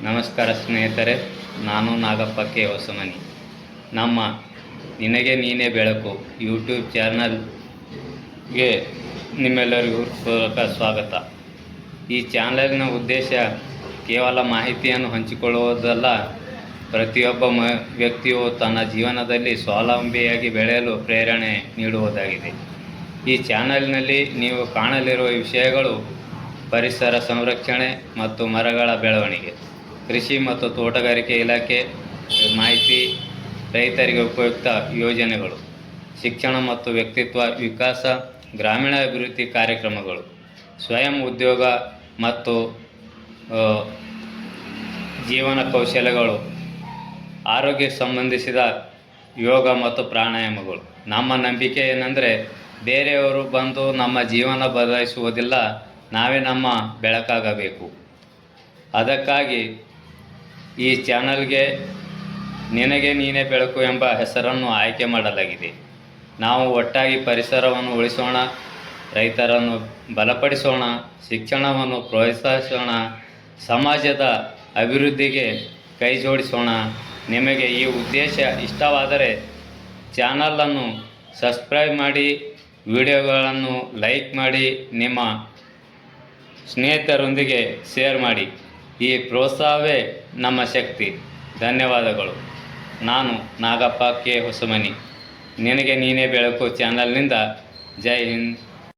ನಮಸ್ಕಾರ ಸ್ನೇಹಿತರೆ, ನಾನು ನಾಗಪ್ಪ ಕೆ ಹೊಸಮನಿ. ನಮ್ಮ ನಿನಗೆ ನೀನೇ ಬೆಳಕು ಯೂಟ್ಯೂಬ್ ಚಾನಲ್ಗೆ ನಿಮ್ಮೆಲ್ಲರಿಗೂ ಪೂರ್ವಕ ಸ್ವಾಗತ. ಈ ಚಾನಲ್ನ ಉದ್ದೇಶ ಕೇವಲ ಮಾಹಿತಿಯನ್ನು ಹಂಚಿಕೊಳ್ಳುವುದಲ್ಲ, ಪ್ರತಿಯೊಬ್ಬ ವ್ಯಕ್ತಿಯು ತನ್ನ ಜೀವನದಲ್ಲಿ ಸ್ವಾವಲಂಬಿಯಾಗಿ ಬೆಳೆಯಲು ಪ್ರೇರಣೆ ನೀಡುವುದಾಗಿದೆ. ಈ ಚಾನಲ್ನಲ್ಲಿ ನೀವು ಕಾಣಲಿರುವ ವಿಷಯಗಳು ಪರಿಸರ ಸಂರಕ್ಷಣೆ ಮತ್ತು ಮರಗಳ ಬೆಳವಣಿಗೆ, ಕೃಷಿ ಮತ್ತು ತೋಟಗಾರಿಕೆ ಇಲಾಖೆ ಮಾಹಿತಿ, ರೈತರಿಗೆ ಉಪಯುಕ್ತ ಯೋಜನೆಗಳು, ಶಿಕ್ಷಣ ಮತ್ತು ವ್ಯಕ್ತಿತ್ವ ವಿಕಾಸ, ಗ್ರಾಮೀಣ ಅಭಿವೃದ್ಧಿ ಕಾರ್ಯಕ್ರಮಗಳು, ಸ್ವಯಂ ಉದ್ಯೋಗ ಮತ್ತು ಜೀವನ ಕೌಶಲ್ಯಗಳು, ಆರೋಗ್ಯ ಸಂಬಂಧಿಸಿದ ಯೋಗ ಮತ್ತು ಪ್ರಾಣಾಯಾಮಗಳು. ನಮ್ಮ ನಂಬಿಕೆ ಏನೆಂದರೆ, ಬೇರೆಯವರು ಬಂದು ನಮ್ಮ ಜೀವನ ಬದಲಾಯಿಸುವುದಿಲ್ಲ, ನಾವೇ ನಮ್ಮ ಬೆಳಕಾಗಬೇಕು. ಅದಕ್ಕಾಗಿ ಈ ಚಾನಲ್ಗೆ ನಿನಗೆ ನೀನೇ ಬೆಳಕು ಎಂಬ ಹೆಸರನ್ನು ಆಯ್ಕೆ ಮಾಡಲಾಗಿದೆ. ನಾವು ಒಟ್ಟಾಗಿ ಪರಿಸರವನ್ನು ಉಳಿಸೋಣ, ರೈತರನ್ನು ಬಲಪಡಿಸೋಣ, ಶಿಕ್ಷಣವನ್ನು ಪ್ರೋತ್ಸಾಹಿಸೋಣ, ಸಮಾಜದ ಅಭಿವೃದ್ಧಿಗೆ ಕೈ ಜೋಡಿಸೋಣ. ನಿಮಗೆ ಈ ಉದ್ದೇಶ ಇಷ್ಟವಾದರೆ ಚಾನಲನ್ನು ಸಬ್ಸ್ಕ್ರೈಬ್ ಮಾಡಿ, ವಿಡಿಯೋಗಳನ್ನು ಲೈಕ್ ಮಾಡಿ, ನಿಮ್ಮ ಸ್ನೇಹಿತರೊಂದಿಗೆ ಶೇರ್ ಮಾಡಿ. ಈ ಪ್ರೋತ್ಸಾಹವೇ ನಮ್ಮ ಶಕ್ತಿ. ಧನ್ಯವಾದಗಳು. ನಾನು ನಾಗಪ್ಪ ಕೆ ಹೊಸಮನಿ, ನಿನಗೆ ನೀನೇ ಬೆಳಕು ಚಾನಲ್ನಿಂದ. ಜೈ ಹಿಂದ್,